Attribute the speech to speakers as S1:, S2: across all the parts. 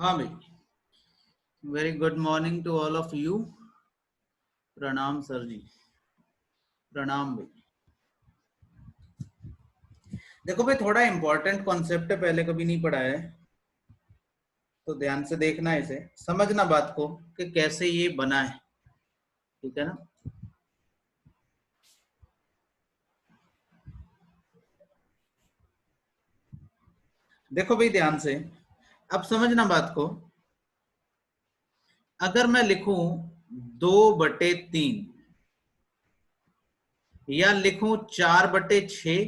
S1: हाँ भाई, very good morning to all of you. प्रणाम सर जी, प्रणाम भाई। देखो भाई, थोड़ा इंपॉर्टेंट कॉन्सेप्ट है, पहले कभी नहीं पढ़ा है, तो ध्यान से देखना, इसे समझना बात को कि कैसे ये बना है। ठीक है ना। देखो भाई ध्यान से, अब समझना बात को। अगर मैं लिखूं 2/3 या लिखूं 4/6,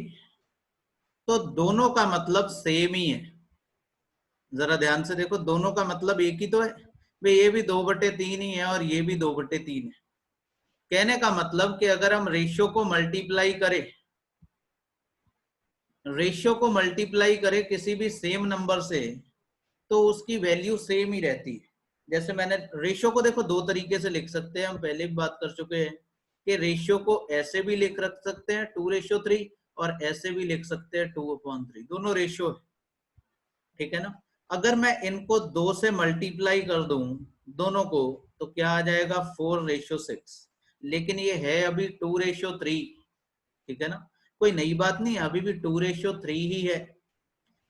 S1: तो दोनों का मतलब सेम ही है। जरा ध्यान से देखो, दोनों का मतलब एक ही तो है भाई। ये भी 2/3 ही है और ये भी 2/3 है। कहने का मतलब कि अगर हम रेशियो को मल्टीप्लाई करें किसी भी सेम नंबर से, तो उसकी वैल्यू सेम ही रहती है। जैसे मैंने रेशियो को देखो दो तरीके से लिख सकते हैं, हम पहले भी बात कर चुके हैं कि रेशियो को ऐसे भी लिख रख सकते हैं 2:3, और ऐसे भी लिख सकते हैं 2/3। दोनों रेशियो है, ठीक है ना। अगर मैं इनको 2 से मल्टीप्लाई कर दूं दोनों को, तो क्या आ जाएगा 4:6। लेकिन ये है अभी 2:3, ठीक है ना। कोई नई बात नहीं, अभी भी 2:3 ही है।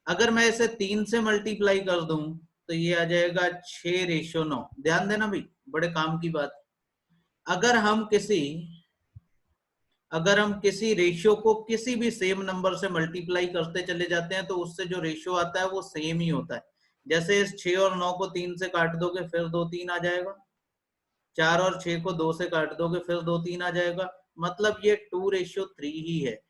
S1: अगर मैं इसे 3 से मल्टीप्लाई कर दूं, तो ये आ जाएगा 6:9। ध्यान देना भाई, बड़े काम की बात। अगर हम किसी अगर हम किसी रेशियो को किसी भी सेम नंबर से मल्टीप्लाई करते चले जाते हैं, तो उससे जो रेशियो आता है वो सेम ही होता है। जैसे इस 6 और 9 को 3 से काट दोगे, फिर 2 3 आ जाएगा। 4 और 6 को 2 से काट दोगे, फिर 2 3 आ जाएगा। मतलब ये 2:3 ही है,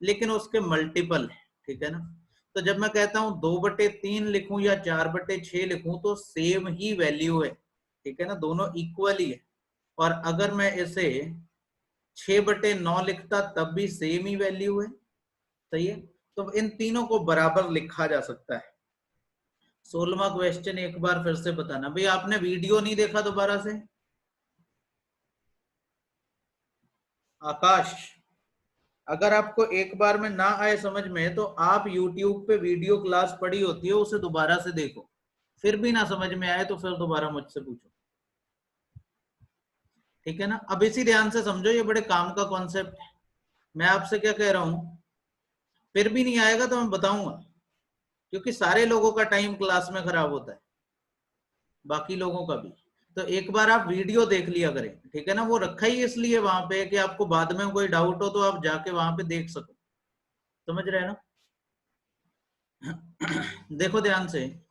S1: लेकिन उसके मल्टीपल है, ठीक है ना। तो जब मैं कहता हूं 2/3 लिखूं या 4/6 लिखूं, तो सेम ही वैल्यू है, ठीक है ना, दोनों इक्वल ही है। और अगर मैं इसे 6/9 लिखता, तब भी सेम ही वैल्यू है। सही है। तो इन तीनों को बराबर लिखा जा सकता है। 16वां क्वेश्चन एक बार फिर से बताना भाई, आपने वीडियो नहीं देखा दोबारा से? आकाश, अगर आपको एक बार में ना आए समझ में, तो आप YouTube पे वीडियो क्लास पड़ी होती है, उसे दोबारा से देखो। फिर भी ना समझ में आए तो फिर दोबारा मुझसे पूछो, ठीक है ना। अब इसी ध्यान से समझो, ये बड़े काम का कॉन्सेप्ट है। मैं आपसे क्या कह रहा हूं, फिर भी नहीं आएगा तो मैं बताऊंगा, क्योंकि सारे लोगों का टाइम क्लास में खराब होता है, बाकी लोगों का भी। तो एक बार आप वीडियो देख लिया करें, ठीक है ना। वो रखा ही इसलिए वहां पे कि आपको बाद में कोई डाउट हो तो आप जाके वहां पे देख सको। समझ रहे हैं ना। देखो ध्यान से,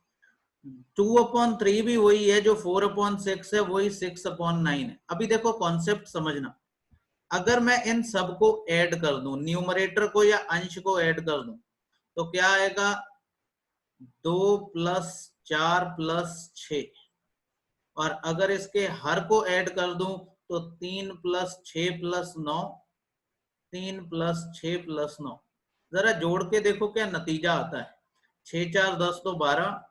S1: 2/3 भी वही है जो 4/6 है, वही 6/9 है। अभी देखो कॉन्सेप्ट समझना। अगर मैं इन सबको ऐड कर दूं, न्यूमरेटर को या अंश को ऐड कर दूं, तो क्या आएगा 2+4+6। और अगर इसके हर को ऐड कर दूं, तो 3+6+9। 3+6+9, जरा जोड़ के देखो क्या नतीजा आता है। 6×4=10, तो 12।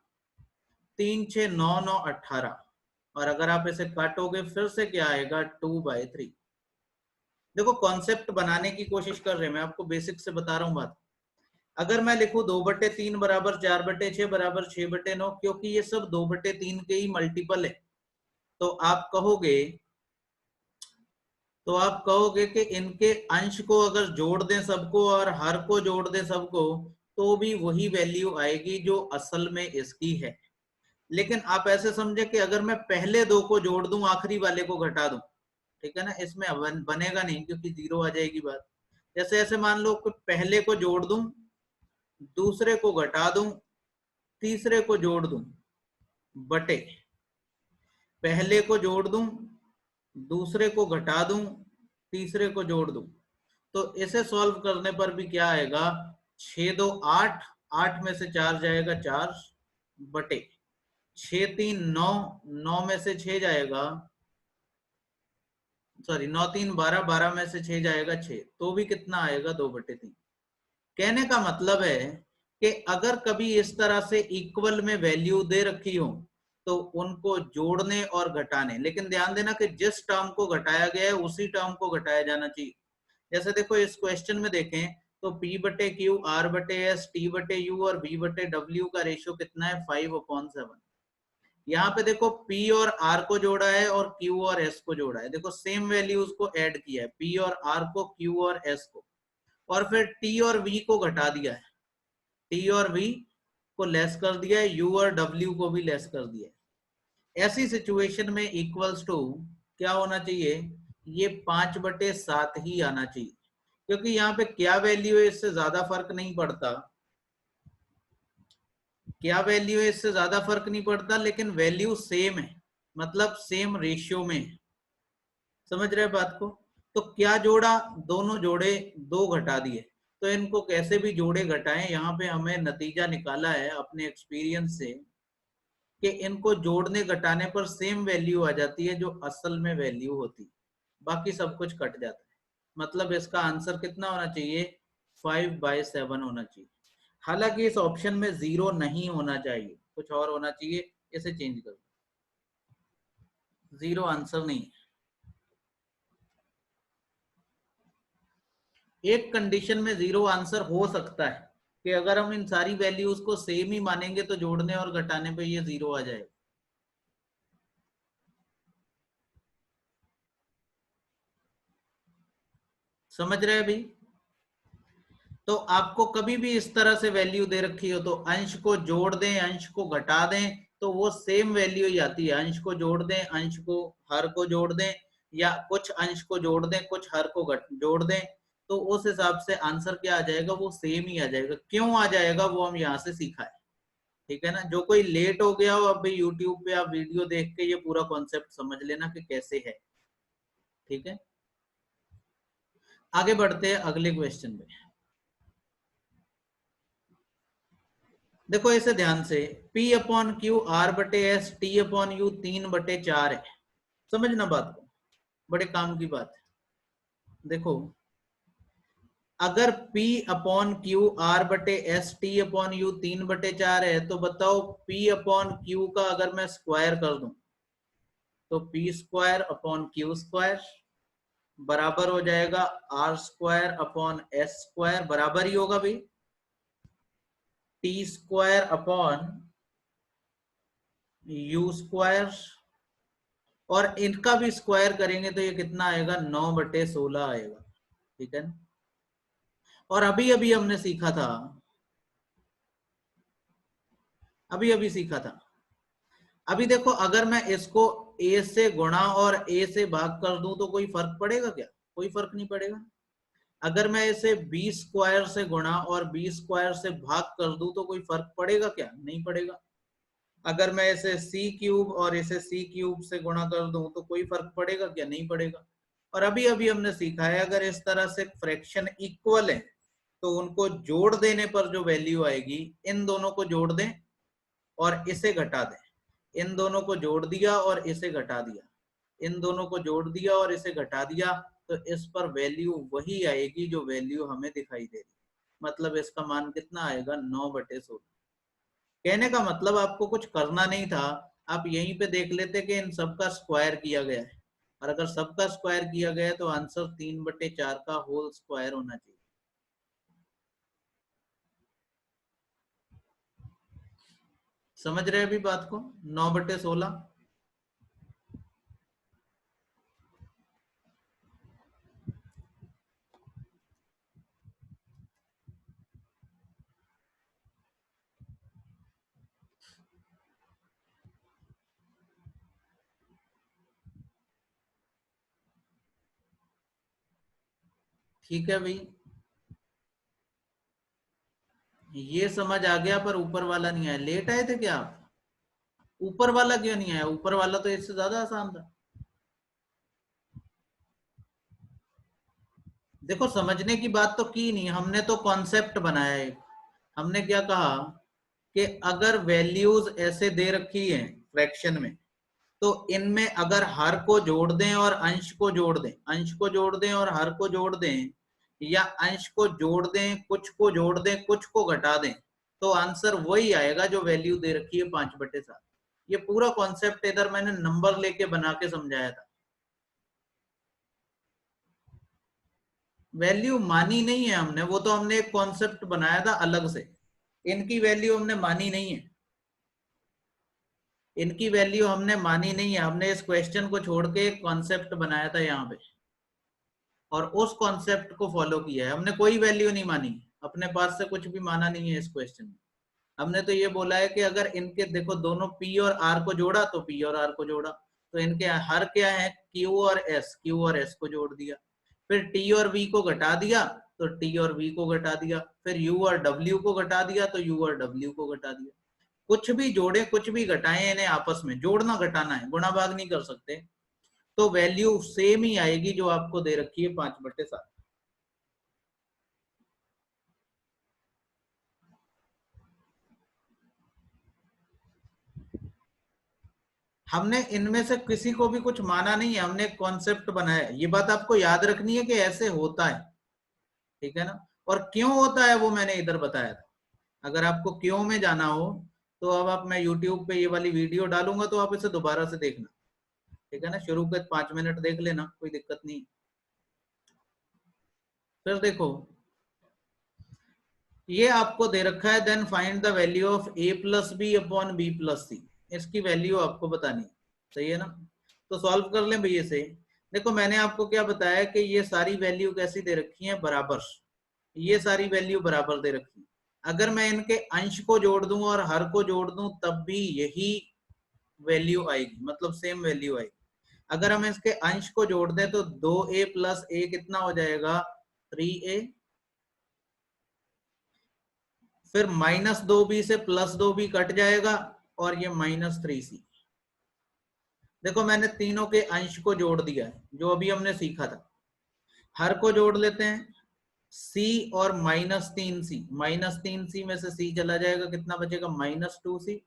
S1: 3×6=9, 9 18। और अगर आप इसे काटोगे, फिर से क्या आएगा 2/3। देखो कॉन्सेप्ट बनाने की कोशिश कर रहे हैं, मैं आपको बेसिक से बता रहा हूं बात। अगर मैं लिखूं 2/3 बराबर 4/6 बराबर 6/9, क्योंकि ये सब 2/3 के ही मल्टीपल है, तो आप कहोगे कि इनके अंश को अगर जोड़ दें सबको और हर को जोड़ दें सबको, तो भी वही वैल्यू आएगी जो असल में इसकी है। लेकिन आप ऐसे समझे कि अगर मैं पहले दो को जोड़ दूं, आखिरी वाले को घटा दूं, ठीक है ना, इसमें बनेगा नहीं, क्योंकि जीरो आ जाएगी बात। जैसे ऐसे मान लो कि पहले को जोड़ दूं, दूसरे को घटा दूं, तीसरे को जोड़ दूं, बटे पहले को जोड़ दूं, दूसरे को घटा दूं, तीसरे को जोड़ दूं। तो इसे सॉल्व करने पर भी क्या आएगा, 6×2=8। 8 में से 4 जाएगा 4, बटे 6×3=9। 9 में से 6 जाएगा, सॉरी 9×3=12। 12 में से 6 जाएगा 6, तो भी कितना आएगा 2/3। कहने का मतलब है कि अगर कभी इस तरह से इक्वल में वैल्यू दे रखी हो, तो उनको जोड़ने और घटाने, लेकिन ध्यान देना कि जिस टर्म को घटाया गया है उसी टर्म को घटाया जाना चाहिए। जैसे देखो इस क्वेश्चन में देखें, तो P/Q, R/S, T/U और V/W का रेशियो कितना है, 5/7। यहाँ पे देखो P और R को जोड़ा है और Q और S को जोड़ा है, देखो सेम वैल्यूज को ऐड किया है, P और R को, Q और S को, और फिर T और V को घटा दिया है, T और V को लेस कर दिया है, U और W को भी लेस कर दिया है। ऐसी सिचुएशन में इक्वल्स टू क्या होना चाहिए, ये 5/7 ही आना चाहिए, क्योंकि यहाँ पे क्या वैल्यू है इससे ज्यादा फर्क नहीं पड़ता, क्या वैल्यू है इससे ज्यादा फर्क नहीं पड़ता, लेकिन वैल्यू सेम है, मतलब सेम रेशियो में है। समझ रहे बात को? तो क्या जोड़ा, दोनों जोड़े, दो घटा दिए, तो इनको कैसे भी जोड़े घटाएं, यहाँ पे हमें नतीजा निकाला है अपने एक्सपीरियंस से कि इनको जोड़ने घटाने पर सेम वैल्यू आ जाती है जो असल में वैल्यू होती, बाकी सब कुछ कट जाता है। मतलब इसका आंसर कितना होना चाहिए, 5/7 होना चाहिए। हालांकि इस ऑप्शन में 0 नहीं होना चाहिए, कुछ और होना चाहिए, इसे चेंज कर दो, 0 आंसर नहीं है। एक कंडीशन में 0 आंसर हो सकता है कि अगर हम इन सारी वैल्यूज को सेम ही मानेंगे तो जोड़ने और घटाने पे ये 0 आ जाएगा। समझ रहे हैं अभी? तो आपको कभी भी इस तरह से वैल्यू दे रखी हो तो अंश को जोड़ दें, अंश को घटा दें, तो वो सेम वैल्यू ही आती है। अंश को जोड़ दें, अंश को हर को जोड़ दें, या कुछ अंश को जोड़ दें, कुछ हर को जोड़ दें, तो उस हिसाब से आंसर क्या आ जाएगा, वो सेम ही आ जाएगा। क्यों आ जाएगा वो हम यहाँ से सीखा है, ठीक है ना। जो कोई लेट हो गया हो, अब भी यूट्यूब पे आप वीडियो देख के ये पूरा कॉन्सेप्ट समझ लेना कि कैसे है, ठीक है। आगे बढ़ते हैं अगले क्वेश्चन पे। देखो इसे ध्यान से, P/Q R/S T/U 3/4 है। समझना बात को, बड़े काम की बात है। देखो अगर P/Q R/S T/U 3/4 है, तो बताओ P/Q का अगर मैं स्क्वायर कर दूं तो P²/Q² बराबर हो जाएगा R²/S², बराबर ही होगा भाई T²/U², और इनका भी स्क्वायर करेंगे तो ये कितना आएगा, 9/16 आएगा, ठीक है। और अभी अभी हमने सीखा था, अभी अभी सीखा था, अभी देखो अगर मैं इसको a से गुणा और a से भाग कर दूं तो कोई फर्क पड़ेगा क्या, कोई फर्क नहीं पड़ेगा। अगर मैं इसे B² से गुणा और B² से भाग कर दूं तो कोई फर्क पड़ेगा क्या, नहीं पड़ेगा। अगर मैं इसे C³ और इसे C³ से गुणा कर दूं तो कोई फर्क पड़ेगा क्या, नहीं पड़ेगा। और अभी अभी हमने सीखा है अगर इस तरह से फ्रैक्शन इक्वल है तो उनको जोड़ देने पर जो वैल्यू आएगी, इन दोनों को जोड़ दें और इसे घटा दें, इन दोनों को जोड़ दिया और इसे घटा दिया, इन दोनों को जोड़ दिया और इसे घटा दिया, तो इस पर वैल्यू वही आएगी जो वैल्यू हमें दिखाई दे रही। मतलब इसका मान कितना आएगा, 9/16। कहने का मतलब आपको कुछ करना नहीं था, आप यहीं पे देख लेते कि इन सबका स्क्वायर किया गया है, और अगर सबका स्क्वायर किया गया है तो आंसर 3/4 का होल स्क्वायर होना चाहिए। समझ रहे अभी बात को, 9/16। ठीक है भाई, ये समझ आ गया, पर ऊपर वाला नहीं आया। लेट आए थे क्या आप? ऊपर वाला क्यों नहीं आया, ऊपर वाला तो इससे ज्यादा आसान था। देखो समझने की बात तो की नहीं, हमने तो कॉन्सेप्ट बनाया है। हमने क्या कहा कि अगर वैल्यूज ऐसे दे रखी हैं फ्रैक्शन में, तो इनमें अगर हर को जोड़ दें और अंश को जोड़ दें, अंश को जोड़ दें और हर को जोड़ दें, या अंश को जोड़ दें, कुछ को जोड़ दें, कुछ को घटा दें, तो आंसर वही आएगा जो वैल्यू दे रखी है 5/7। ये पूरा कॉन्सेप्ट इधर मैंने नंबर लेके बना के समझाया था। वैल्यू मानी नहीं है हमने, वो तो हमने एक कॉन्सेप्ट बनाया था अलग से, इनकी वैल्यू हमने मानी नहीं है। इनकी वैल्यू हमने मानी नहीं है, हमने इस क्वेश्चन को छोड़ के एक कॉन्सेप्ट बनाया था यहाँ पे और उस कॉन्सेप्ट को फॉलो किया है। हमने कोई वैल्यू नहीं मानी, अपने पास से कुछ भी माना नहीं है इस क्वेश्चन में। हमने तो ये बोला है कि अगर इनके देखो दोनों P और R को जोड़ा तो P और R को जोड़ा, तो इनके हर क्या है Q और S, Q और S को जोड़ दिया, फिर T और V को घटा दिया तो T और V को घटा दिया, फिर U और W को घटा दिया तो U और W को घटा दिया। कुछ भी जोड़े कुछ भी घटाएं, इन्हें आपस में जोड़ना घटाना है, गुणा भाग नहीं कर सकते, तो वैल्यू सेम ही आएगी जो आपको दे रखी है 5/7। हमने इनमें से किसी को भी कुछ माना नहीं है, हमने एक कॉन्सेप्ट बनाया है। ये बात आपको याद रखनी है कि ऐसे होता है, ठीक है ना। और क्यों होता है वो मैंने इधर बताया था। अगर आपको क्यों में जाना हो तो अब आप, मैं YouTube पे ये वाली वीडियो डालूंगा तो आप इसे दोबारा से देखना, ठीक है ना। शुरू के 5 मिनट देख लेना, कोई दिक्कत नहीं। फिर देखो ये आपको दे रखा है, then find the value of a plus B upon B plus C. इसकी वैल्यू आपको बतानी, सही है ना। तो सॉल्व कर लें भैया से। देखो मैंने आपको क्या बताया कि ये सारी वैल्यू कैसी दे रखी है, बराबर। ये सारी वैल्यू बराबर दे रखी है। अगर मैं इनके अंश को जोड़ दूं और हर को जोड़ दूं तब भी यही वैल्यू आएगी, मतलब सेम वैल्यू आएगी। अगर हम इसके अंश को जोड़ दें तो 2a प्लस a कितना हो जाएगा, 3a। फिर -2b से +2b कट जाएगा और ये -3c। देखो मैंने तीनों के अंश को जोड़ दिया है जो अभी हमने सीखा था। हर को जोड़ लेते हैं, c और -3c, -3c में से c चला जाएगा, कितना बचेगा -2c।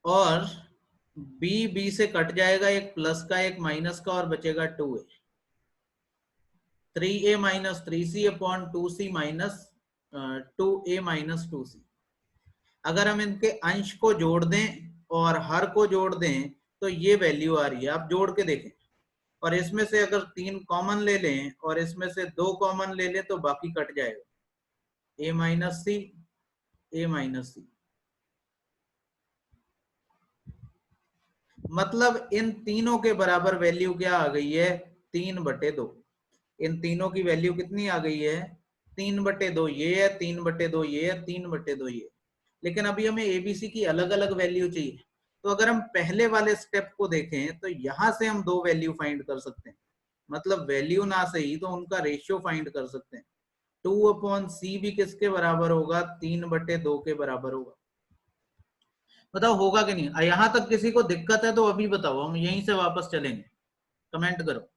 S1: और b से कट जाएगा, एक प्लस का एक माइनस का, और बचेगा 2a। 3a - 3c upon 2c minus 2a - 2c। अगर हम इनके अंश को जोड़ दें और हर को जोड़ दें तो ये वैल्यू आ रही है, आप जोड़ के देखें। और इसमें से अगर 3 कॉमन ले लें और इसमें से 2 कॉमन ले लें तो बाकी कट जाएगा, a - c, a - c। मतलब इन तीनों के बराबर वैल्यू क्या आ गई है, 3/2। इन तीनों की वैल्यू कितनी आ गई है, 3/2 ये है, 3/2 ये है, 3/2 ये। लेकिन अभी हमें एबीसी की अलग अलग वैल्यू चाहिए। तो अगर हम पहले वाले स्टेप को देखें तो यहां से हम 2 वैल्यू फाइंड कर सकते हैं, मतलब वैल्यू ना सही तो उनका रेशियो फाइंड कर सकते हैं। 2/c भी किसके बराबर होगा, 3/2 के बराबर होगा। बताओ होगा कि नहीं। यहां तक किसी को दिक्कत है तो अभी बताओ, हम यहीं से वापस चलेंगे, कमेंट करो।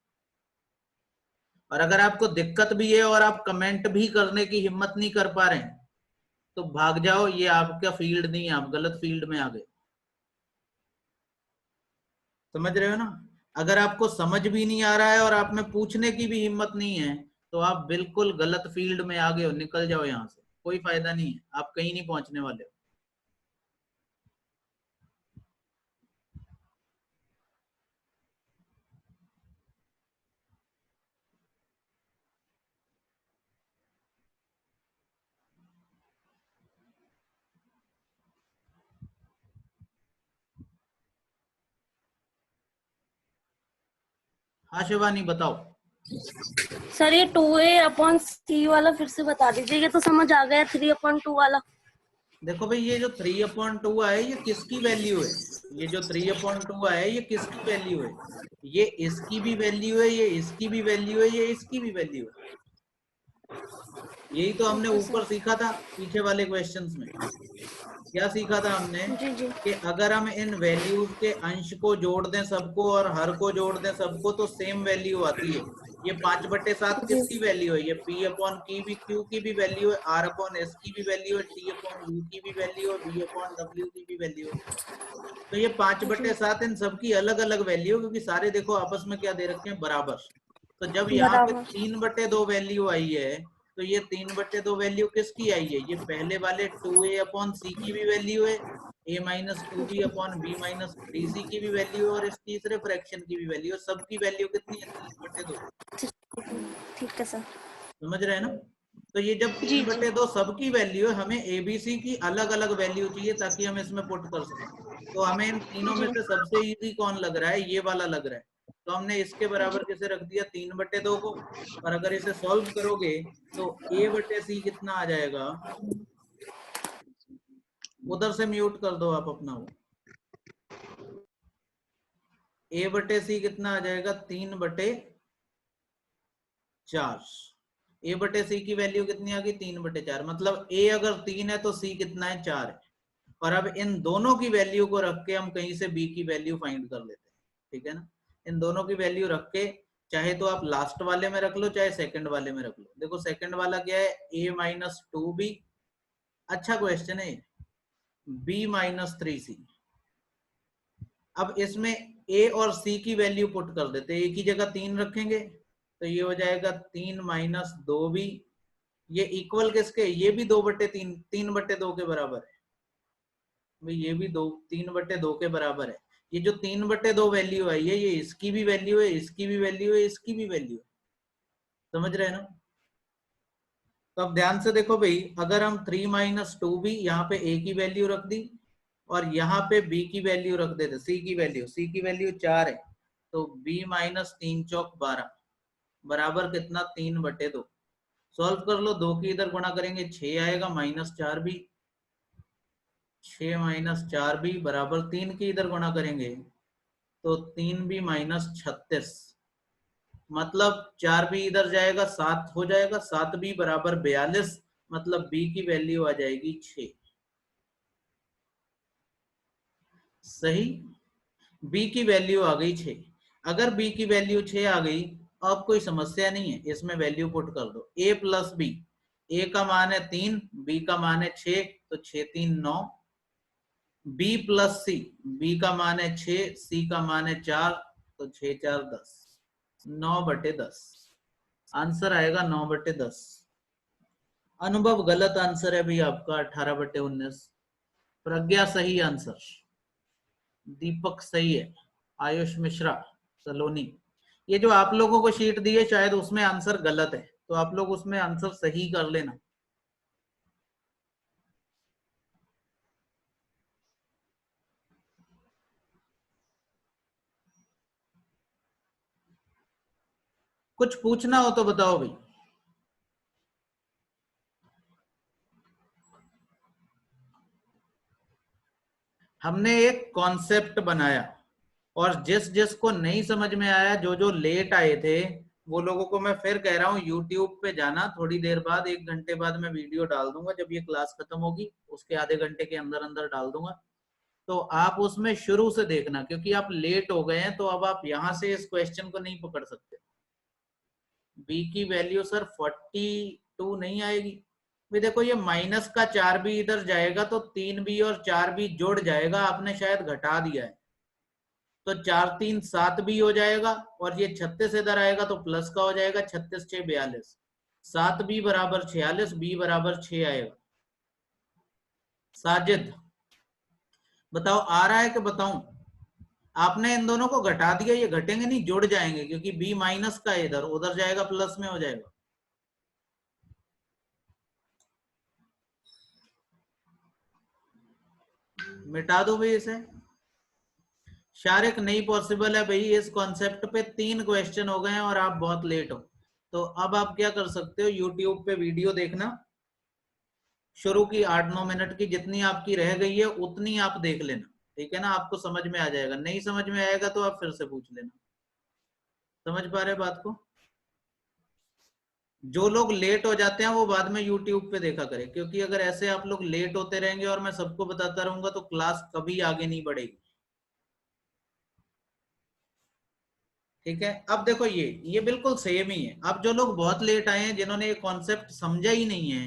S1: और अगर आपको दिक्कत भी है और आप कमेंट भी करने की हिम्मत नहीं कर पा रहे हैं तो भाग जाओ, ये आपका फील्ड नहीं है, आप गलत फील्ड में आ गए। समझ रहे हो ना। अगर आपको समझ भी नहीं आ रहा है और आप में पूछने की भी हिम्मत नहीं है तो आप बिल्कुल गलत फील्ड में आ गए हो, निकल जाओ यहाँ से, कोई फायदा नहीं है, आप कहीं नहीं पहुंचने वाले हो। हाँ शिवानी बताओ।
S2: सर ये 2a/c वाला फिर से बता दीजिए, ये तो समझ आ गया, 3/2 वाला।
S1: देखो भाई ये जो 3/2 आया ये किसकी वैल्यू है, ये जो 3/2 आया ये किसकी वैल्यू है, ये इसकी भी वैल्यू है, ये इसकी भी वैल्यू है, ये इसकी भी वैल्यू है। यही तो हमने
S2: ओके
S1: ऊपर
S2: सर।
S1: सीखा था पीछे वाले क्वेश्चंस में। क्या सीखा था हमने,
S2: जी जी।
S1: कि अगर हम इन वैल्यूज के अंश को जोड़ दें सबको और हर को जोड़ दें सबको तो सेम वैल्यू आती है। ये 5/7
S2: जी
S1: किसकी वैल्यू है, ये P/Q की भी वैल्यू है, R/S की भी वैल्यू है, T/U की भी वैल्यू है, V/W की भी वैल्यू है। तो ये 5/7 इन सबकी अलग अलग वैल्यू, क्योंकि सारे देखो आपस में क्या दे रखे हैं, बराबर। तो जब यहाँ पे
S2: बराबर।
S1: 3/2 वैल्यू आई है तो ये 3/2 वैल्यू किसकी आई है, ये पहले वाले 2a/c की भी वैल्यू है, a-2b/b-3c की भी वैल्यू है, और इस तीसरे फ्रैक्शन की भी वैल्यू है। सबकी वैल्यू कितनी है, 3/2।
S2: ठीक है सर।
S1: समझ रहे हैं ना। तो ये जब
S2: जी
S1: 3/2 सबकी वैल्यू है, हमें एबीसी की अलग अलग वैल्यू चाहिए ताकि हम इसमें पुट कर सकें। तो हमें इन तीनों में
S2: जी
S1: से सबसे इजी कौन लग रहा है, ये वाला लग रहा है, तो हमने इसके बराबर किसे रख दिया, 3/2 को। और अगर इसे सॉल्व करोगे तो a/c कितना आ जाएगा, उधर से म्यूट कर दो आप अपना, वो a/c कितना आ जाएगा, 3/4। a/c की वैल्यू कितनी आ गई, 3/4। मतलब a अगर 3 है तो c कितना है, 4 है। और अब इन दोनों की वैल्यू को रख के हम कहीं से b की वैल्यू फाइंड कर लेते हैं, ठीक है ना। इन दोनों की वैल्यू रख के, चाहे तो आप लास्ट वाले में रख लो चाहे सेकंड वाले में रख लो। देखो सेकंड वाला क्या है, a-2b, अच्छा क्वेश्चन है, b-3c। अब इसमें a और c की वैल्यू पुट कर देते हैं, एक ही जगह 3 रखेंगे तो ये हो जाएगा 3-2b। ये इक्वल किसके, ये भी 2/3, 3/2 के बराबर है भाई, ये भी 3/2 के बराबर है। ये जो 3/2 वैल्यू है, ये इसकी भी वैल्यू है, इसकी भी वैल्यू है, इसकी भी वैल्यू है, समझ रहे हैं ना। तो अब ध्यान से देखो भाई, अगर हम 3-2b यहाँ पे a की वैल्यु रख दी और यहाँ पे b की वैल्यू रख देते, c की वैल्यू 4 है, तो b-3 × 12 बराबर कितना, 3/2। सॉल्व कर लो, 2 की इधर गुणा करेंगे 6 आएगा, -4b, 6 - 4b बराबर 3 की इधर गुणा करेंगे तो 3b - 36, मतलब 4b इधर जाएगा 7 हो जाएगा, 7b बराबर 42, मतलब b की वैल्यू आ जाएगी 6। सही, b की वैल्यू आ गई 6। अगर b की वैल्यू 6 आ गई, अब कोई समस्या नहीं है, इसमें वैल्यू पुट कर दो, a + b, a का मान है 3, b का मान है 6, तो 6×3 = 9, b + c, b का मान है 6, c का मान है 4, तो 6×4 = 10, 9/10। आंसर आएगा 9/10। अनुभव गलत आंसर है भाई आपका, 18/19। प्रज्ञा सही आंसर, दीपक सही है, आयुष मिश्रा सलोनी। ये जो आप लोगों को शीट दी है शायद उसमें आंसर गलत है, तो आप लोग उसमें आंसर सही कर लेना। कुछ पूछना हो तो बताओ भाई। हमने एक कॉन्सेप्ट बनाया और जिस जिसको नहीं समझ में आया, जो जो लेट आए थे, वो लोगों को मैं फिर कह रहा हूँ, यूट्यूब पे जाना, थोड़ी देर बाद 1 घंटे बाद मैं वीडियो डाल दूंगा, जब ये क्लास खत्म होगी उसके आधे घंटे के अंदर अंदर डाल दूंगा, तो आप उसमें शुरू से देखना, क्योंकि आप लेट हो गए हैं तो अब आप यहां से इस क्वेश्चन को नहीं पकड़ सकते। बी की वैल्यू सर 42 नहीं आएगी भी, देखो ये माइनस का 4b इधर जाएगा तो 3b और 4b जुड़ जाएगा, आपने शायद घटा दिया है, तो 4×3 = 7b हो जाएगा, और ये 36 इधर आएगा तो प्लस का हो जाएगा, 36 × 6 = 42, 7b बराबर 46, b बराबर 6 आएगा। साजिद बताओ आ रहा है कि बताऊं, आपने इन दोनों को घटा दिया, ये घटेंगे नहीं, जुड़ जाएंगे, क्योंकि b माइनस का इधर उधर जाएगा प्लस में हो जाएगा। मिटा दो भाई इसे। शारिक नहीं पॉसिबल है भाई, इस कॉन्सेप्ट पे 3 क्वेश्चन हो गए हैं और आप बहुत लेट हो, तो अब आप क्या कर सकते हो, यूट्यूब पे वीडियो देखना, शुरू की 8-9 मिनट की जितनी आपकी रह गई है उतनी आप देख लेना, ठीक है ना, आपको समझ में आ जाएगा, नहीं समझ में आएगा तो आप फिर से पूछ लेना। समझ पा रहे बात को। जो लोग लेट हो जाते हैं वो बाद में यूट्यूब पे देखा करें, क्योंकि अगर ऐसे आप लोग लेट होते रहेंगे और मैं सबको बताता रहूंगा तो क्लास कभी आगे नहीं बढ़ेगी, ठीक है। अब देखो ये बिल्कुल सेम ही है। अब जो लोग बहुत लेट आए हैं, जिन्होंने ये कॉन्सेप्ट समझा ही नहीं है,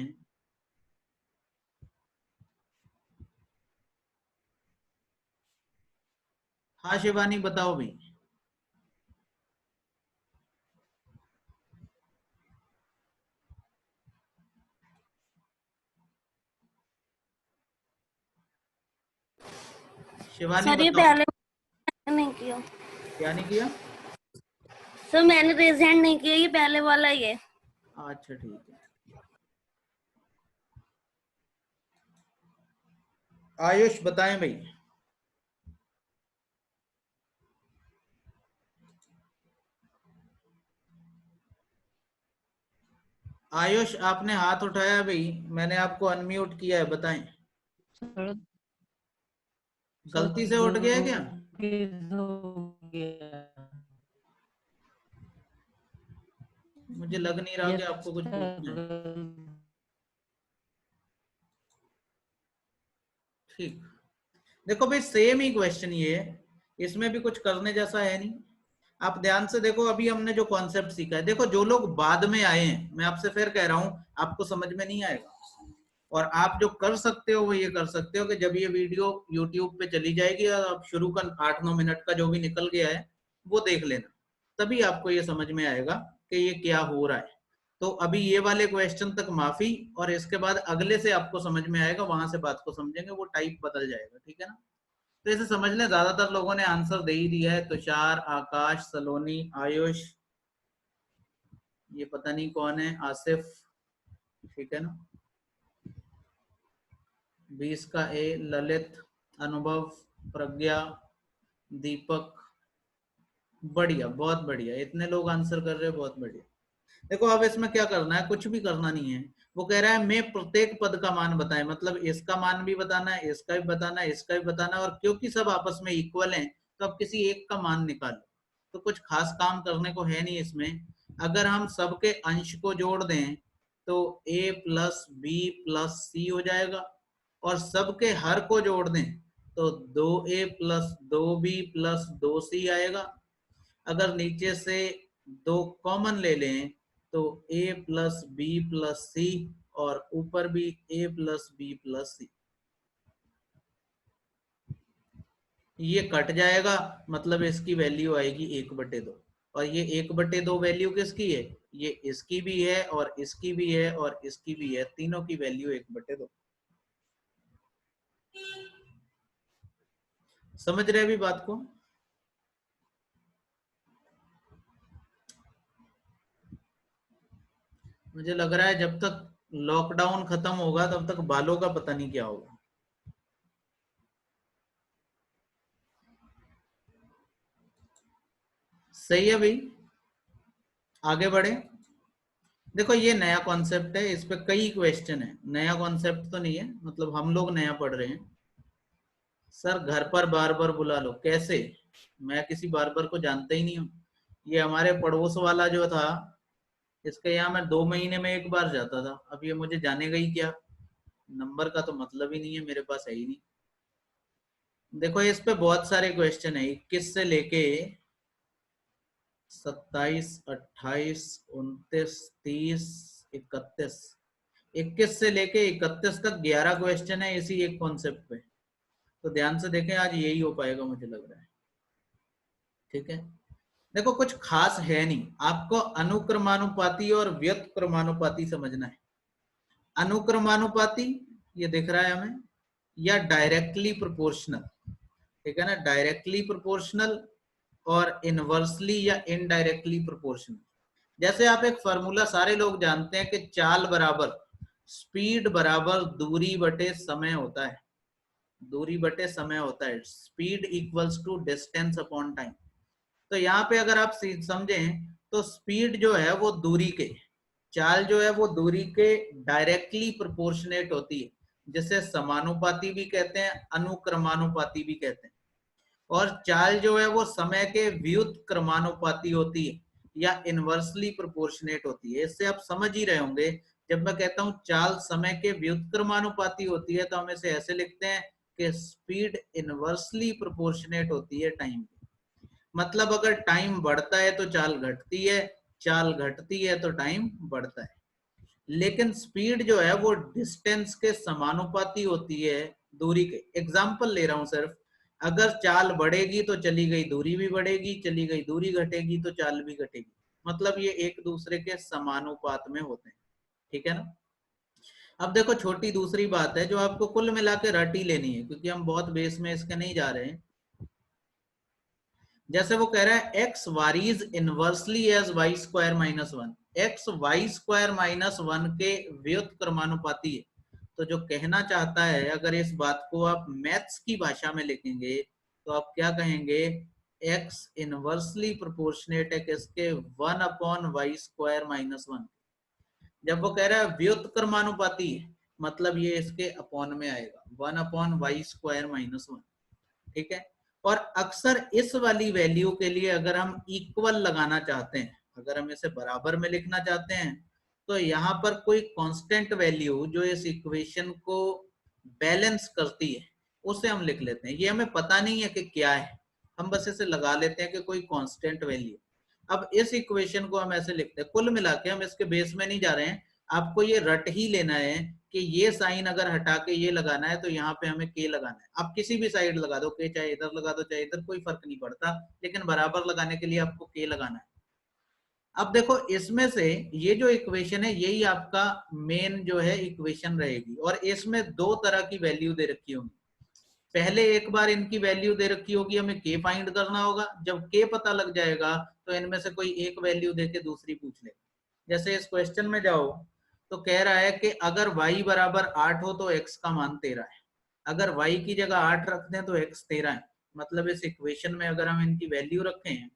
S1: हाँ शिवानी बताओ भी। शिवानी
S2: सर ये
S1: बताओ।
S2: पहले नहीं किया
S1: क्या नहीं किया।
S2: सर, मैंने रेज हैंड नहीं किया, ये पहले वाला ही है।
S1: अच्छा ठीक है। आयुष बताएं भाई। आयुष आपने हाथ उठाया भाई, मैंने आपको अनम्यूट किया है, बताएं।
S3: सर
S1: गलती से उठ गया है क्या? मुझे लग नहीं रहा कि आपको कुछ पूछना है। ठीक, देखो भाई सेम ही क्वेश्चन ये है, इसमें भी कुछ करने जैसा है नहीं। आप ध्यान से देखो, अभी हमने जो कॉन्सेप्ट सीखा है, देखो जो लोग बाद में आए हैं, मैं आपसे फिर कह रहा हूं, आपको समझ में नहीं आएगा। और आप जो कर सकते हो वो ये कर सकते हो कि जब ये वीडियो YouTube पे चली जाएगी और आप शुरू का 8-9 मिनट का जो भी निकल गया है वो देख लेना, तभी आपको ये समझ में आएगा कि ये क्या हो रहा है। तो अभी ये वाले क्वेश्चन तक माफी, और इसके बाद अगले से आपको समझ में आएगा, वहां से बात को समझेंगे, वो टाइप बदल जाएगा, ठीक है ना। तो इसे समझ लें, ज्यादातर लोगों ने आंसर दे ही दिया है, तुषार, आकाश, सलोनी, आयुष, ये पता नहीं कौन है, आसिफ, ठीक है ना, 20 का ए, ललित, अनुभव, प्रज्ञा, दीपक, बढ़िया, बहुत बढ़िया, इतने लोग आंसर कर रहे हैं, बहुत बढ़िया। देखो अब इसमें क्या करना है, कुछ भी करना नहीं है। वो कह रहा है मैं प्रत्येक पद का मान बताएं, मतलब इसका मान भी बताना है, इसका भी बताना है, इसका भी बताना है, और क्योंकि सब आपस में इक्वल हैं तो अब किसी एक का मान निकालो। तो कुछ खास काम करने को है नहीं इसमें। अगर हम सबके अंश को जोड़ दें तो a प्लस बी प्लस सी हो जाएगा, और सबके हर को जोड़ दें तो 2a plus 2b plus 2c आएगा। अगर नीचे से 2 कॉमन ले लें तो a प्लस बी प्लस सी, और ऊपर भी a प्लस बी प्लस सी, ये कट जाएगा, मतलब इसकी वैल्यू आएगी 1/2। और ये 1/2 वैल्यू किसकी है, ये इसकी भी है और इसकी भी है और इसकी भी है, तीनों की वैल्यू 1/2। समझ रहे अभी बात को? मुझे लग रहा है जब तक लॉकडाउन खत्म होगा तब तक बालों का पता नहीं क्या होगा। सही है भाई, आगे बढ़े। देखो ये नया कॉन्सेप्ट है, इस पे कई क्वेश्चन है, नया कॉन्सेप्ट तो नहीं है, मतलब हम लोग नया पढ़ रहे हैं। सर घर पर बार बार बुला लो, कैसे? मैं किसी बार को जानता ही नहीं हूँ। ये हमारे पड़ोस वाला जो था, इसके यहाँ मैं 2 महीने में एक बार जाता था, अब ये मुझे जानेगा ही क्या? नंबर का तो मतलब ही नहीं है, मेरे पास है ही नहीं। देखो इस पे बहुत सारे क्वेश्चन है, 21 से लेके 27, 28, 29, 30, 31, 21 से लेके 31 तक 11 क्वेश्चन है इसी एक कॉन्सेप्ट पे। तो ध्यान से देखें, आज यही हो पाएगा मुझे लग रहा है, ठीक है। देखो कुछ खास है नहीं, आपको अनुक्रमानुपाती और व्युत्क्रमानुपाती समझना है। अनुक्रमानुपाती ये दिख रहा है हमें, या डायरेक्टली प्रोपोर्शनल, ठीक है ना, डायरेक्टली प्रोपोर्शनल और इनवर्सली या इनडायरेक्टली प्रोपोर्शनल। जैसे आप एक फॉर्मूला सारे लोग जानते हैं कि चाल बराबर स्पीड बराबर दूरी बटे समय होता है, दूरी बटे समय होता है, speed equals to distance upon time. तो यहाँ पे अगर आप समझें तो स्पीड जो है वो दूरी के, चाल जो है वो दूरी के डायरेक्टली प्रोपोर्शनेट होती है, जिसे समानुपाती भी कहते हैं, अनुक्रमानुपाती भी कहते हैं। और चाल जो है वो समय के व्युत्क्रमानुपाती होती है या इनवर्सली प्रोपोर्शनेट होती है। इससे आप समझ ही रहे होंगे, जब मैं कहता हूं चाल समय के व्युत्क्रमानुपाती होती है तो हम इसे ऐसे लिखते हैं कि स्पीड इनवर्सली प्रोपोर्शनेट होती है टाइम की। मतलब अगर टाइम बढ़ता है तो चाल घटती है, चाल घटती है तो टाइम बढ़ता है। लेकिन स्पीड जो है वो डिस्टेंस के समानुपाती होती है दूरी के। एग्जाम्पल ले रहा हूं सिर्फ, अगर चाल बढ़ेगी तो चली गई दूरी भी बढ़ेगी, चली गई दूरी घटेगी तो चाल भी घटेगी, मतलब ये एक दूसरे के समानुपात में होते हैं, ठीक है ना। अब देखो छोटी दूसरी बात है जो आपको कुल मिला के रट ही लेनी है, क्योंकि हम बहुत बेस में इसके नहीं जा रहे हैं। जैसे वो कह रहा है X varies inversely as Y square minus 1, X Y square minus 1 के व्युत्क्रमानुपाती है। तो जो कहना चाहता है, अगर इस बात को आप मैथ्स की भाषा में लिखेंगे तो आप क्या कहेंगे, x इनवर्सली प्रोपोर्शनेट है किसके, 1/y² - 1। जब वो कह रहा है व्युत्क्रमानुपाती है, मतलब ये इसके अपॉन में आएगा, 1/y² - 1। ठीक है। और अक्सर इस वाली वैल्यू के लिए अगर हम इक्वल लगाना चाहते हैं, अगर हम इसे बराबर में लिखना चाहते हैं, तो यहाँ पर कोई कांस्टेंट वैल्यू जो इस इक्वेशन को बैलेंस करती है उसे हम लिख लेते हैं। ये हमें पता नहीं है कि क्या है, हम बस इसे लगा लेते हैं कि कोई कांस्टेंट वैल्यू। अब इस इक्वेशन को हम ऐसे लिखते हैं, कुल मिला के हम इसके बेस में नहीं जा रहे हैं, आपको ये रट ही लेना है कि ये साइन अगर हटा के ये लगाना है तो यहाँ पे हमें के लगाना है। आप किसी भी साइड लगा दो के, चाहे इधर लगा दो चाहे इधर, कोई फर्क नहीं पड़ता, लेकिन बराबर लगाने के लिए आपको के लगाना है। अब देखो इसमें से ये जो इक्वेशन है यही आपका मेन जो है इक्वेशन रहेगी, और इसमें दो तरह की वैल्यू दे रखी होंगी। पहले एक बार इनकी वैल्यू दे रखी होगी, हमें के फाइंड करना होगा, जब के पता लग जाएगा तो इनमें से कोई एक वैल्यू देके दूसरी पूछ लेगा। जैसे इस क्वेश्चन में जाओ तो कह रहा है कि अगर y बराबर 8 हो तो x का मान 13 है, अगर y की जगह 8 रख दें तो x 13 है। मतलब इस इक्वेशन में अगर हम इनकी वैल्यू रखें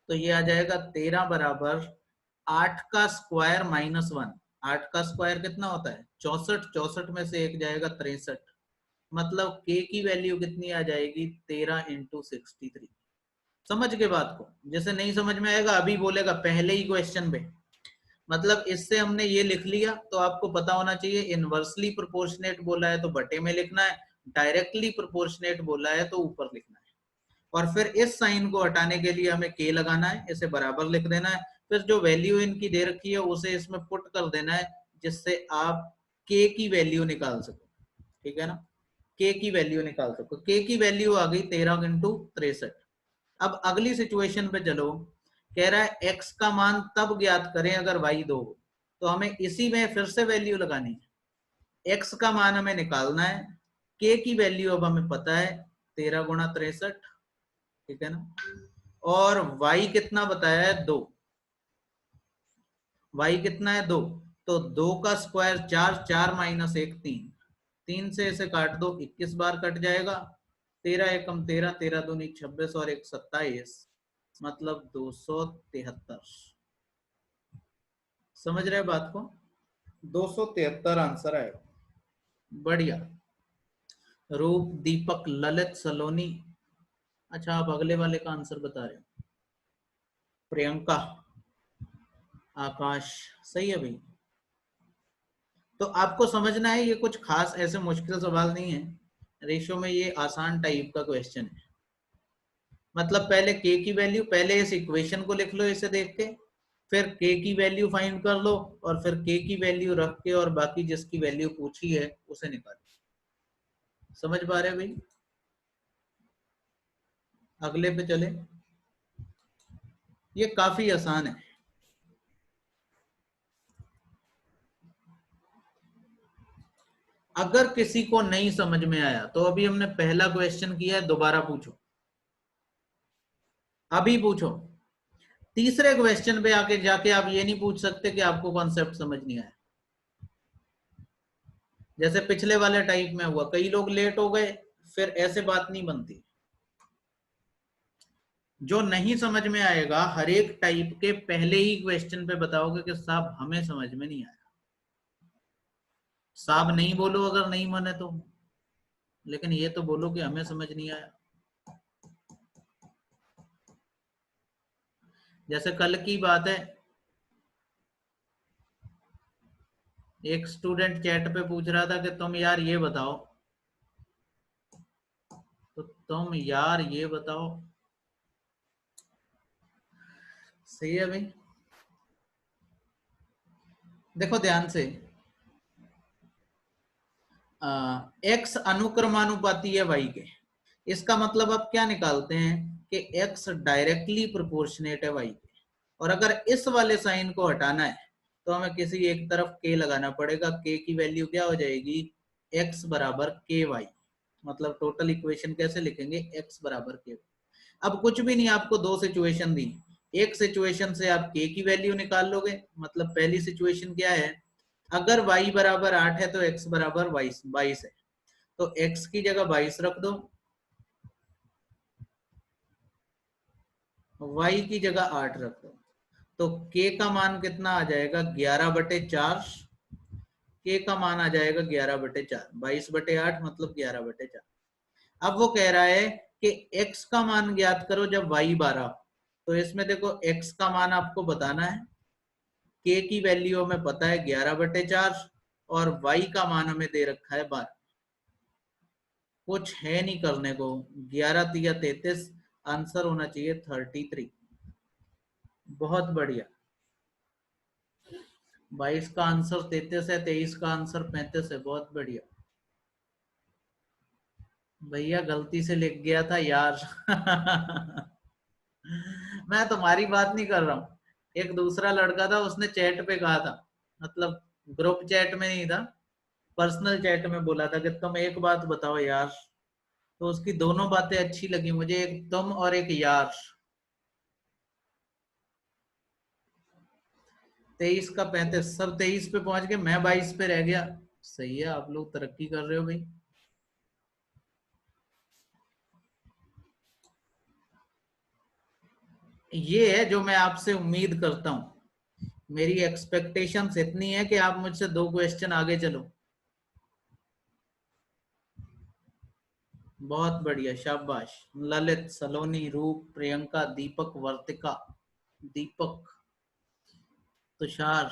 S1: तो ये आ जाएगा 13 बराबर 8 का स्क्वायर - 1। 8 का स्क्वायर कितना होता है 64, 64 में से एक जाएगा 63, मतलब k की वैल्यू कितनी आ जाएगी 13 × 63। समझ के बात को, जैसे नहीं समझ में आएगा अभी बोलेगा पहले ही क्वेश्चन पे। मतलब इससे हमने ये लिख लिया, तो आपको पता होना चाहिए इनवर्सली प्रोपोर्शनेट बोला है तो बटे में लिखना है, डायरेक्टली प्रोपोर्शनेट बोला है तो ऊपर लिखना है। और फिर इस साइन को हटाने के लिए हमें के लगाना है, इसे बराबर लिख देना है, फिर जो वैल्यू इनकी दे रखी है उसे इसमें पुट कर देना है, जिससे आप के की वैल्यू निकाल सको। ठीक है ना, के की वैल्यू निकाल सको। के की वैल्यू आ गई 13 × 63। अब अगली सिचुएशन पे चलो, कह रहा है x का मान तब ज्ञात करें अगर y 2 हो, तो हमें इसी में फिर से वैल्यू लगानी है। x का मान हमें निकालना है, k की वैल्यू अब हमें पता है 13 × 63। ठीक है ना, और y कितना बताया है 2, y कितना है 2, तो 2 का स्क्वायर 4, 4 - 1 3, 3 से इसे काट दो 21 बार कट जाएगा, 13 एकम 13, 13 दूनी 26 और 1 27, मतलब 273। समझ रहे बात को, 273 आंसर आएगा। बढ़िया। रूप, दीपक, ललित, सलोनी। अच्छा आप अगले वाले का आंसर बता रहे हो। प्रियंका, आकाश, सही है भाई। तो आपको समझना है ये कुछ खास ऐसे मुश्किल सवाल नहीं है, रेशो में ये आसान टाइप का क्वेश्चन है। मतलब पहले के की वैल्यू, पहले इस इक्वेशन को लिख लो इसे देख के, फिर के की वैल्यू फाइंड कर लो, और फिर के की वैल्यू रख के और बाकी जिसकी वैल्यू पूछी है उसे निकालो। समझ पा रहे भाई। अगले पे चले, ये काफी आसान है। अगर किसी को नहीं समझ में आया तो अभी हमने पहला क्वेश्चन किया है, दोबारा पूछो, अभी पूछो। तीसरे क्वेश्चन पे आके जाके आप ये नहीं पूछ सकते कि आपको कॉन्सेप्ट समझ नहीं आया। जैसे पिछले वाले टाइप में हुआ, कई लोग लेट हो गए, फिर ऐसे बात नहीं बनती। जो नहीं समझ में आएगा हर एक टाइप के पहले ही क्वेश्चन पे बताओगे कि साहब हमें समझ में नहीं आया। साहब नहीं बोलो अगर नहीं माने तो, लेकिन ये तो बोलो कि हमें समझ नहीं आया। जैसे कल की बात है, एक स्टूडेंट चैट पे पूछ रहा था कि तुम यार ये बताओ, तो तुम यार ये बताओ, सही है भाई। देखो ध्यान से, एक्स अनुक्रमानुपाती है वाई के, इसका मतलब आप क्या निकालते हैं कि एक्स डायरेक्टली प्रोपोर्शनेट है वाई के, और अगर इस वाले साइन को हटाना है तो हमें किसी एक तरफ के लगाना पड़ेगा। के की वैल्यू क्या हो जाएगी, एक्स बराबर के वाई। मतलब टोटल इक्वेशन कैसे लिखेंगे, एक्स बराबर के। अब कुछ भी नहीं, आपको दो सिचुएशन दी, एक सिचुएशन से आप के की वैल्यू निकाल लोगे। मतलब पहली सिचुएशन क्या है अगर y बराबर 8 है तो x बराबर 22 है, तो x की जगह 22 रख दो, y की जगह 8 रख दो, तो k का मान कितना आ जाएगा 11/4, k का मान आ जाएगा 11/4, 22/8 मतलब 11/4। अब वो कह रहा है कि x का मान ज्ञात करो जब y 12, तो इसमें देखो x का मान आपको बताना है, k की वैल्यू हमें पता है 11/4 और y का मान हमें दे रखा है 12। कुछ है नहीं करने को, 11 या 33, आंसर होना चाहिए 33। बहुत बढ़िया, 22 का आंसर 33 है, 23 का आंसर 35 है, बहुत बढ़िया भैया, गलती से लिख गया था यार। मैं तुम्हारी बात नहीं कर रहा हूँ, एक दूसरा लड़का था, उसने चैट पे कहा था, मतलब ग्रुप चैट में नहीं था, पर्सनल चैट में बोला था कि तुम एक बात बताओ यार, तो उसकी दोनों बातें अच्छी लगी मुझे, एक तुम और एक यार। 23 का 35, सब 23 पे पहुंच गए, मैं 22 पे रह गया। सही है, आप लोग तरक्की कर रहे हो भाई। ये है जो मैं आपसे उम्मीद करता हूं, मेरी एक्सपेक्टेशंस इतनी है कि आप मुझसे 2 क्वेश्चन आगे चलो। बहुत बढ़िया, शाबाश। ललित, सलोनी, रूप, प्रियंका, दीपक, वर्तिका, दीपक, तुषार,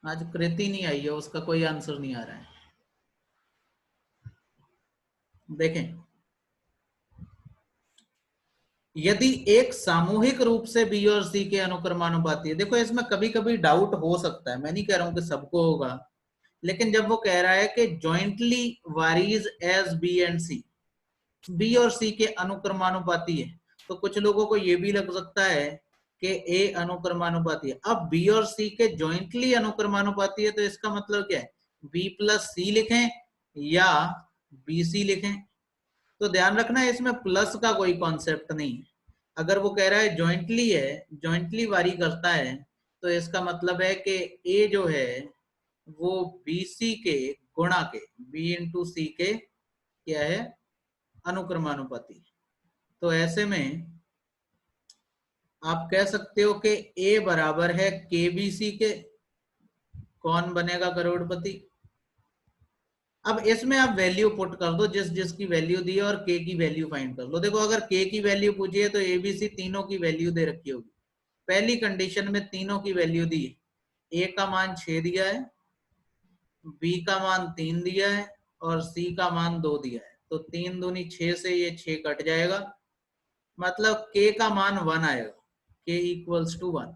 S1: आज कृति नहीं आई है, उसका कोई आंसर नहीं आ रहा है। देखें, यदि एक सामूहिक रूप से बी और सी के अनुक्रमानुपाती है, देखो इसमें कभी कभी डाउट हो सकता है, मैं नहीं कह रहा हूं कि सबको होगा, लेकिन जब वो कह रहा है कि jointly varies as B and C, B और सी के अनुक्रमानुपाती है, तो कुछ लोगों को यह भी लग सकता है कि ए अनुक्रमानुपाती है। अब बी और सी के जॉइंटली अनुक्रमानुपाती है, तो इसका मतलब क्या है, बी प्लस सी लिखें या बी सी लिखें। तो ध्यान रखना इसमें प्लस का कोई कॉन्सेप्ट नहीं है। अगर वो कह रहा है जॉइंटली है, जॉइंटली वारी करता है, तो इसका मतलब है कि ए जो है वो बी सी के गुणा के, बी इंटू सी के क्या है, अनुक्रमानुपाती। तो ऐसे में आप कह सकते हो कि ए बराबर है के बी सी के। कौन बनेगा करोड़पति? अब इसमें आप वैल्यू पुट कर दो, जिस जिसकी वैल्यू दी है, और के की वैल्यू फाइंड कर लो। देखो अगर के की वैल्यू पूछी है तो एबीसी तीनों की वैल्यू दे रखी होगी। पहली कंडीशन में तीनों की वैल्यू दी है, ए का मान 6 दिया है, बी का मान 3 दिया है और सी का मान 2 दिया है, तो 3 दूनी 6 से ये 6 कट जाएगा, मतलब के का मान 1 आएगा, के इक्वल्स टू 1।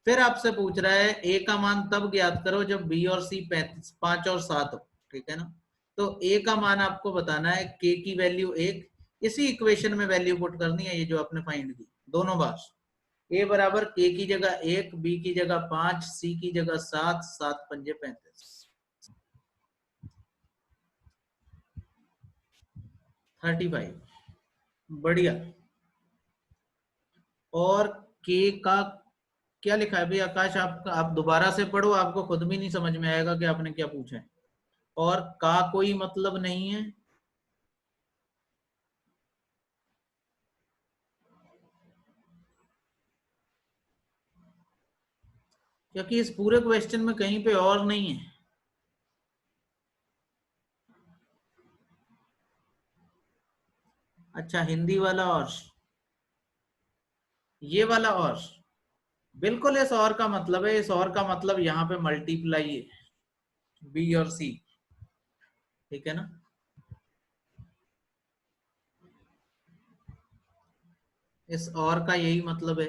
S1: फिर आपसे पूछ रहा है ए का मान तब ज्ञात करो जब बी और सी 5 और 7 हो, ठीक है ना। तो ए का मान आपको बताना है, के की वैल्यू 1, इसी इक्वेशन में वैल्यू पुट करनी है, ये जो आपने फाइंड की दोनों बार। ए बराबर के की जगह 1, बी की जगह 5, सी की जगह 7, 7 पंजे 35, 35। बढ़िया। और के का क्या लिखा है भाई आकाश, आप दोबारा से पढ़ो, आपको खुद भी नहीं समझ में आएगा कि आपने क्या पूछा है। और का कोई मतलब नहीं है, क्योंकि इस पूरे क्वेश्चन में कहीं पे और नहीं है। अच्छा, हिंदी वाला और ये वाला और, बिल्कुल इस और का मतलब है, इस और का मतलब यहाँ पे मल्टीप्लाई है, बी और सी, ठीक है ना। इस और का यही मतलब है।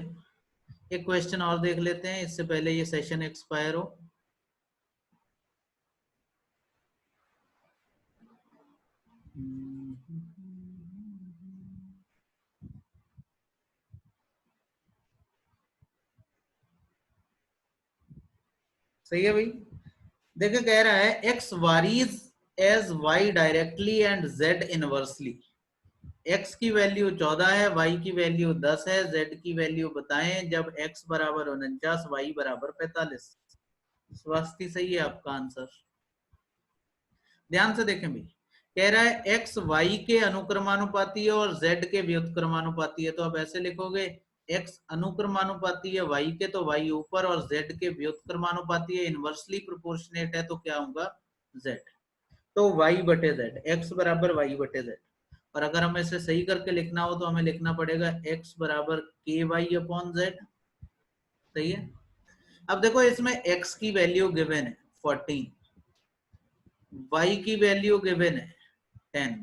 S1: एक क्वेश्चन और देख लेते हैं इससे पहले ये सेशन एक्सपायर हो। सही है भाई। देखो कह रहा है X varies as Y directly and Z inversely, x की वैल्यू 14 है, y की वैल्यू 10 है, z की वैल्यू बताएं जब x बराबर 49, y बराबर 45। स्वास्थ्य सही है आपका आंसर। ध्यान से देखें भाई, कह रहा है x y के अनुक्रमानुपाती है और z के व्युत्क्रमानुपाती है, तो आप ऐसे लिखोगे x अनुक्रमानुपाती है y के तो y ऊपर, और z के व्युत्क्रमानुपाती है इनवर्सली प्रोपोर्शनेट है तो क्या होगा z। तो y बटे z, x बराबर y बटे z। और अगर हमें इसे सही करके लिखना हो तो हमें लिखना पड़ेगा x बराबर ky अपॉन z। सही है। अब देखो इसमें x की वैल्यू गिवन है 14, y की वैल्यू गिवन है 10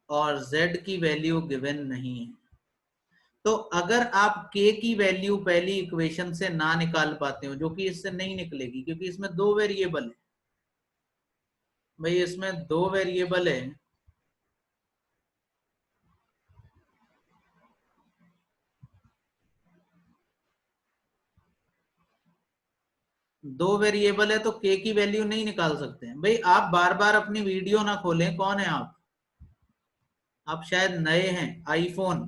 S1: और z की वैल्यू गिवन नहीं है। तो अगर आप k की वैल्यू पहली इक्वेशन से ना निकाल पाते हो, जो कि इससे नहीं निकलेगी क्योंकि इसमें दो वेरिएबल है भाई, इसमें दो वेरिएबल है, दो वेरिएबल है तो k की वैल्यू नहीं निकाल सकते हैं भाई। आप बार बार अपनी वीडियो ना खोलें। कौन है आप शायद नए हैं। आईफोन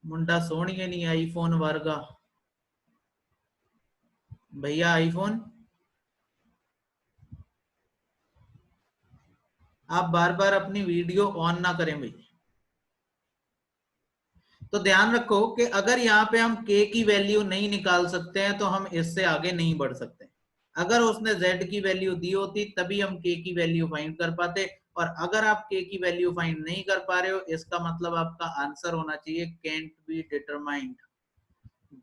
S1: मुंडा सोनिए नहीं, आईफोन वर्गा भैया, आईफोन आप बार बार अपनी वीडियो ऑन ना करें भाई। तो ध्यान रखो कि अगर यहाँ पे हम k की वैल्यू नहीं निकाल सकते हैं तो हम इससे आगे नहीं बढ़ सकते। अगर उसने z की वैल्यू दी होती तभी हम k की वैल्यू फाइंड कर पाते, और अगर आप k की वैल्यू फाइंड नहीं कर पा रहे हो इसका मतलब आपका आंसर होना चाहिए कैंट बी डिटरमाइंड,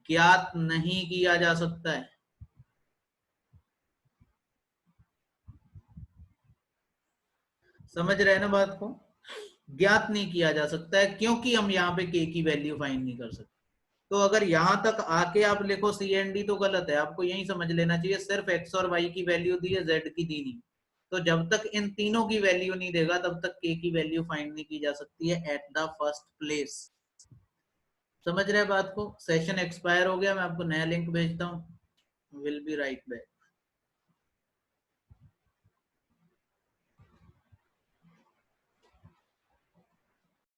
S1: ज्ञात नहीं किया जा सकता है। समझ रहे हैं ना बात को? ज्ञात नहीं किया जा सकता है क्योंकि हम यहाँ पे k की वैल्यू फाइंड नहीं कर सकते। तो अगर यहां तक आके आप लिखो CND तो गलत है, आपको यही समझ लेना चाहिए सिर्फ x और y की वैल्यू दी है, z की दी नहीं। तो जब तक इन तीनों की वैल्यू नहीं देगा तब तक k की वैल्यू फाइंड नहीं की जा सकती है एट द फर्स्ट प्लेस। समझ रहे बात को? सेशन एक्सपायर हो गया, मैं आपको नया लिंक भेजता हूँ। Will be right back.